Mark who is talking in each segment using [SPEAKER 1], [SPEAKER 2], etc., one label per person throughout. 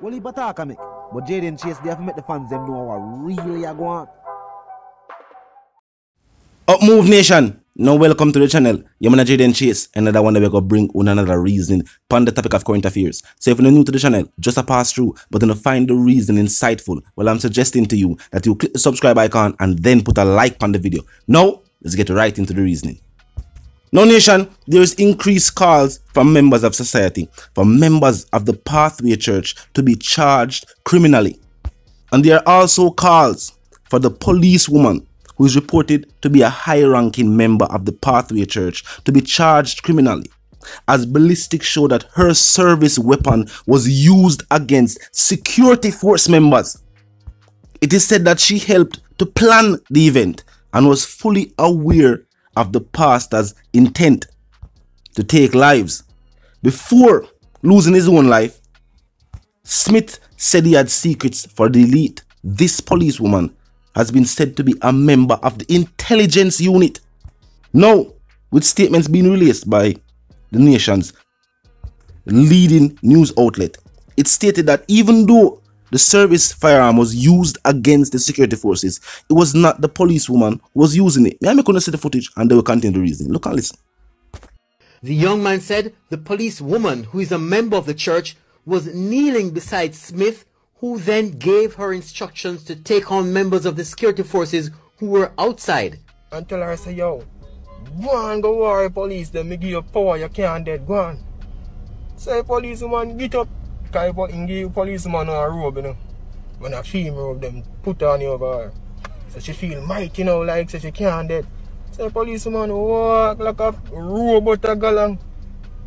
[SPEAKER 1] Well, he bataka make. But Jayden Chase, they have to make the fans them know what really are going on.
[SPEAKER 2] Up Move Nation, now welcome to the channel. I'm JAYDEN Chase, another one that we're going to bring on another reasoning on the topic of current affairs. So if you're new to the channel, just a pass through, but to find the reason insightful, well, I'm suggesting to you that you click the subscribe icon and then put a like on the video. Now, let's get right into the reasoning. Now Nation, there is increased calls from members of society, from members of the Pathway Church to be charged criminally. And there are also calls for the policewoman who is reported to be a high-ranking member of the Pathway Church to be charged criminally, as ballistics show that her service weapon was used against security force members. It is said that she helped to plan the event and was fully aware of the pastor's intent to take lives. Before losing his own life, Smith said he had secrets for the elite. This policewoman has been said to be a member of the intelligence unit. Now, with statements being released by the nation's leading news outlet, it stated that even though the service firearm was used against the security forces, it was not the policewoman who was using it. I'm going to see the footage and they will continue the reasoning. Look and listen.
[SPEAKER 3] The young man said the policewoman, who is a member of the church, was kneeling beside Smith, who then gave her instructions to take on members of the security forces who were outside.
[SPEAKER 4] And tell her, say, yo, go on, go worry police, then me give you power, you can't dead, go on. Say, policewoman, get up, because you can give policewoman a robe, you know. When a female robe, them put on you over her. So she feel mighty, you know, like, so she can't dead. Say, policewoman, walk like a robot a galang.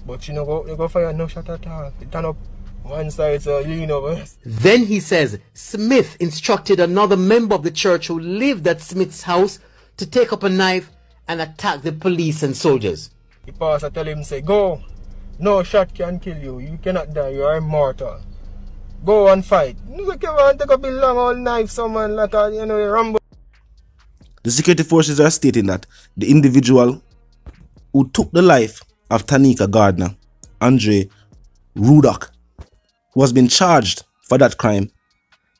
[SPEAKER 4] But you know, you go fire no shot at all. You turn up one side, so you lean over.
[SPEAKER 3] Then he says Smith instructed another member of the church who lived at Smith's house to take up a knife and attack the police and soldiers.
[SPEAKER 4] The pastor tell him, say, go. No shot can kill you. You cannot die. You are immortal. Go and fight. You can't take up a long old knife, someone like a, you know, a Rambo.
[SPEAKER 2] The security forces are stating that the individual who took the life of Tanika Gardner, Andre Rudock, who has been charged for that crime,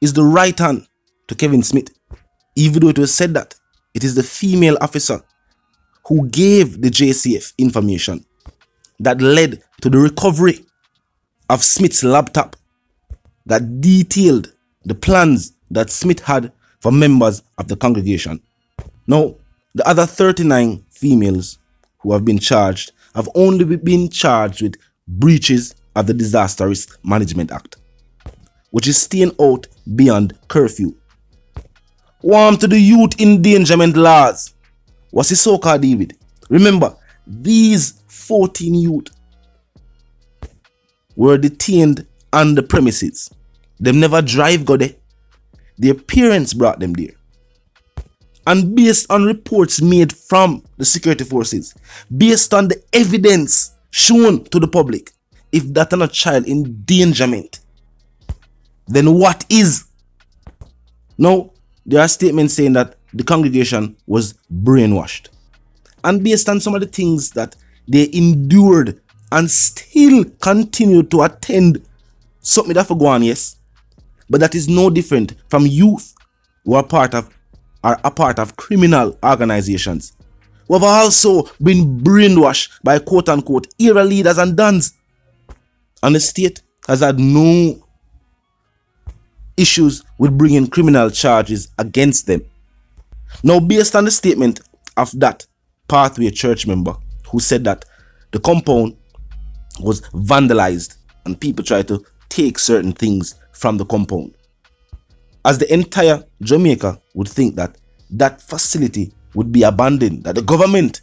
[SPEAKER 2] is the right hand to Kevin Smith, even though it was said that it is the female officer who gave the JCF information that led to the recovery of Smith's laptop that detailed the plans that Smith had for members of the congregation. Now, the other 39 females who have been charged have only been charged with breaches of the Disaster Risk Management Act, which is staying out beyond curfew. Warm to the youth endangerment laws. What's the so-called deal with? Remember, these 14 youth were detained on the premises. They never drive go there. Their parents brought them there. And based on reports made from the security forces, based on the evidence shown to the public, if that's not child endangerment, then what is? Now, there are statements saying that the congregation was brainwashed. And based on some of the things that they endured and still continue to attend, something that for go on, yes. But that is no different from youth who are a part of criminal organizations, who have also been brainwashed by quote-unquote era leaders and dons. And the state has had no issues with bringing criminal charges against them. Now, based on the statement of that Pathway Church member who said that the compound was vandalized and people tried to take certain things from the compound, as the entire Jamaica would think that that facility would be abandoned, that the government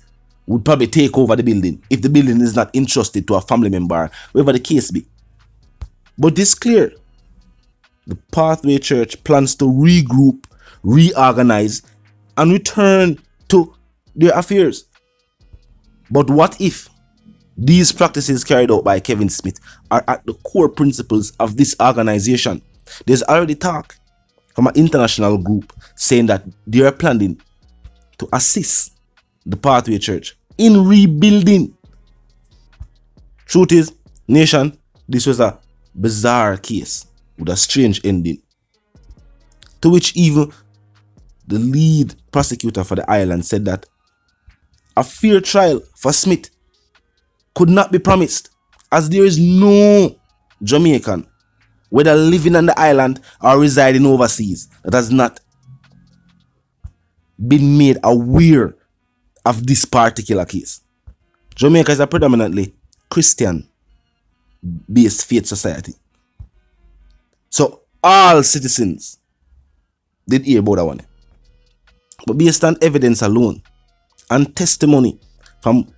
[SPEAKER 2] would probably take over the building if the building is not entrusted to a family member, whatever the case be. But it's clear the Pathway Church plans to regroup, reorganize, and return to their affairs. But what if these practices carried out by Kevin Smith are at the core principles of this organization? There's already talk from an international group saying that they are planning to assist the Pathway Church in rebuilding. Truth is, nation, this was a bizarre case with a strange ending. To which even the lead prosecutor for the island said that a fair trial for Smith could not be promised, as there is no Jamaican, whether living on the island or residing overseas, that has not been made aware of this particular case. Jamaica is a predominantly Christian-based faith society. So all citizens did hear about that one. But based on evidence alone and testimony from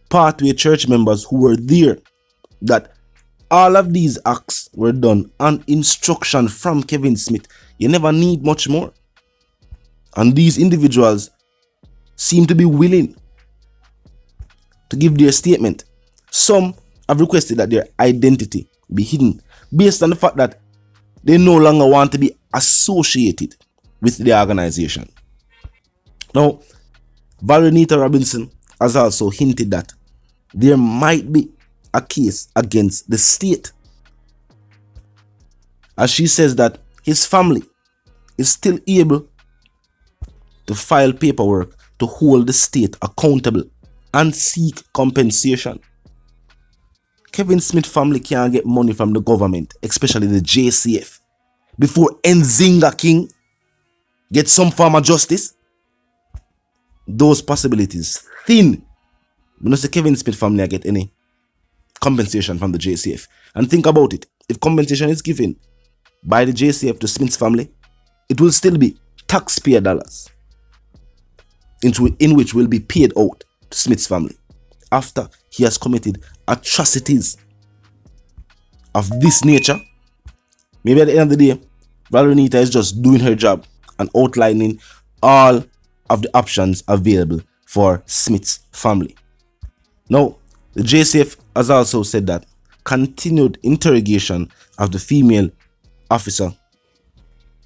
[SPEAKER 2] Pathway church members who were there, that all of these acts were done on instruction from Kevin Smith, you never need much more. And these individuals seem to be willing to give their statement. Some have requested that their identity be hidden based on the fact that they no longer want to be associated with the organization. Now, Valenita Robinson has also hinted that there might be a case against the state, as she says that his family is still able to file paperwork to hold the state accountable and seek compensation. Kevin Smith family can't get money from the government, especially the JCF, before Nzinga King gets some form of justice. Those possibilities thin. You know, say Kevin Smith family get any compensation from the JCF. And think about it. If compensation is given by the JCF to Smith's family, it will still be taxpayer dollars in which will be paid out to Smith's family after he has committed atrocities of this nature. Maybe at the end of the day, Valenita is just doing her job and outlining all of the options available for Smith's family. Now, the JCF has also said that continued interrogation of the female officer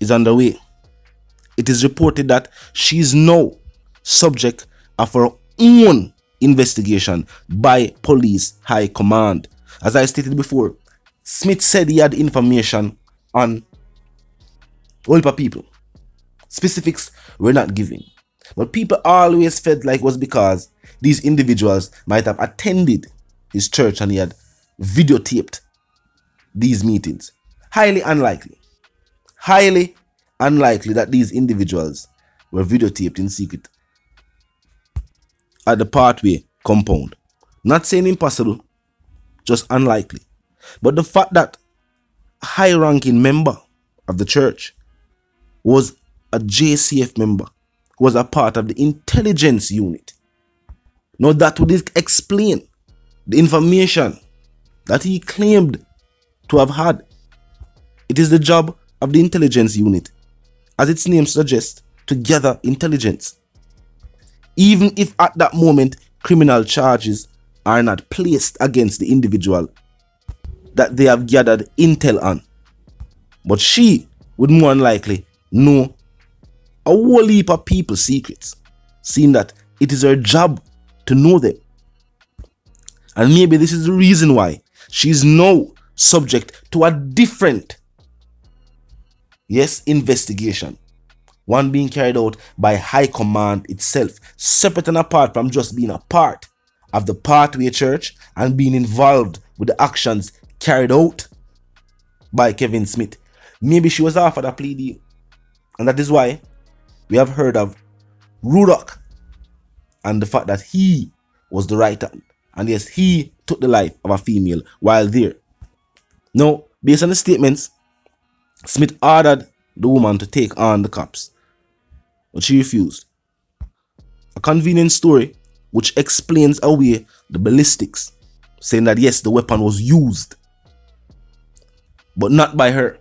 [SPEAKER 2] is underway. It is reported that she is now subject of her own investigation by police high command. As I stated before, Smith said he had information on all people. Specifics were not given, but people always felt like it was because these individuals might have attended his church and he had videotaped these meetings. Highly unlikely that these individuals were videotaped in secret at the Pathway compound. Not saying impossible, just unlikely. But the fact that a high-ranking member of the church was a JCF member, was a part of the intelligence unit. Now that would explain the information that he claimed to have had. It is the job of the intelligence unit, as its name suggests, to gather intelligence. Even if at that moment criminal charges are not placed against the individual that they have gathered intel on. But she would more than likely know a whole heap of people's secrets, seeing that it is her job to know them. And maybe this is the reason why she is now subject to a different, investigation. One being carried out by High Command itself, separate and apart from just being a part of the Pathway Church and being involved with the actions carried out by Kevin Smith. Maybe she was offered a plea deal, and that is why we have heard of Chruch and the fact that he was the right hand, and yes, he took the life of a female while there. Now, based on the statements, Smith ordered the woman to take on the cops, but she refused. A convenient story which explains away the ballistics, saying that yes, the weapon was used, but not by her,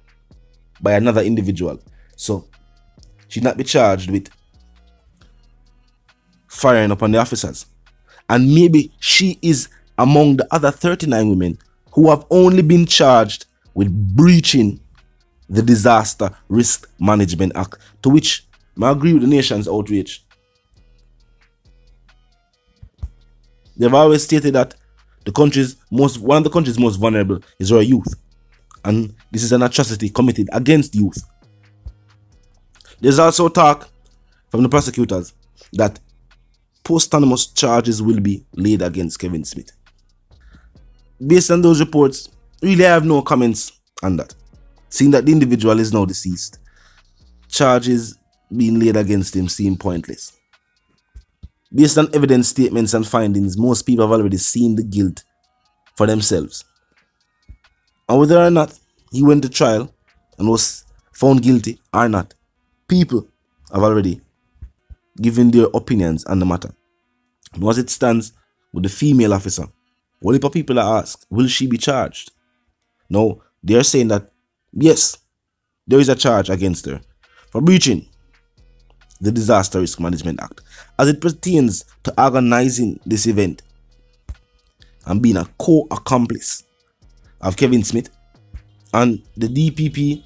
[SPEAKER 2] by another individual. So she'd not be charged with firing upon the officers. And maybe she is among the other 39 women who have only been charged with breaching the Disaster Risk Management Act, to which I agree with the nation's outrage. They've always stated that one of the country's most vulnerable is our youth. and this is an atrocity committed against youth. There's also talk from the prosecutors that posthumous charges will be laid against Kevin Smith. Based on those reports, really I have no comments on that. Seeing that the individual is now deceased, charges being laid against him seem pointless. Based on evidence, statements and findings, most people have already seen the guilt for themselves. And whether or not he went to trial and was found guilty or not, people have already given their opinions on the matter. And as it stands with the female officer, only people are asked, will she be charged? No, they are saying that yes, there is a charge against her for breaching the Disaster Risk Management Act as it pertains to organizing this event and being a co-accomplice of Kevin Smith. And the DPP,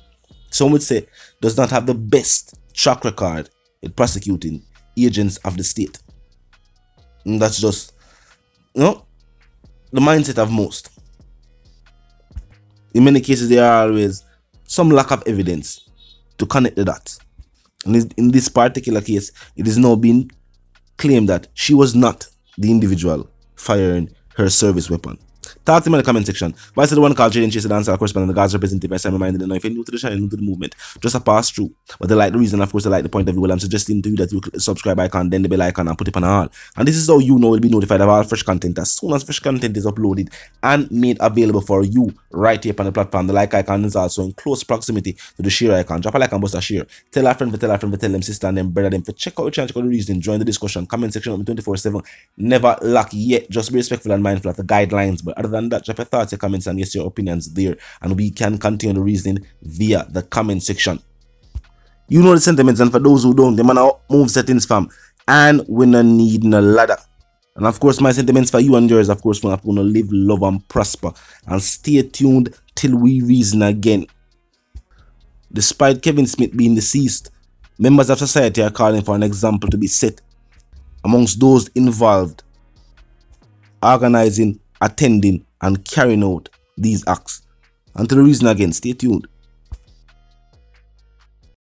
[SPEAKER 2] some would say, does not have the best track record in prosecuting agents of the state. And that's just, the mindset of most. In many cases, there are always some lack of evidence to connect the dots. And in this particular case, it is now being claimed that she was not the individual firing her service weapon. Talk to me in the comment section. Vice the one called JAYDEN Chase, the dancer, correspondent, the God's representative. I say reminded them, if you're new to the channel, new to the movement, just a pass through. But they like the reason, of course, they like the point of view. Well, I'm suggesting to you that you click the subscribe icon, then the bell icon, and put it on all. And this is how you know will be notified of all fresh content as soon as fresh content is uploaded and made available for you right here on the platform. The like icon is also in close proximity to the share icon. Drop a like and bust a share. Tell a friend, tell them sister and them brother them. Check out your channel, check out the reason, join the discussion, comment section open 24/7. Never lack yet. Just be respectful and mindful of the guidelines. But other than that, drop your thoughts, your comments, and yes, your opinions there, and we can continue the reasoning via the comment section. You know the sentiments, and for those who don't, them are move settings fam, and we no need no ladder. And of course, my sentiments for you and yours, of course, want to live, love, and prosper, and stay tuned till we reason again. Despite Kevin Smith being deceased, members of society are calling for an example to be set amongst those involved, organizing, attending, and carrying out these acts. Until the reason again, stay tuned.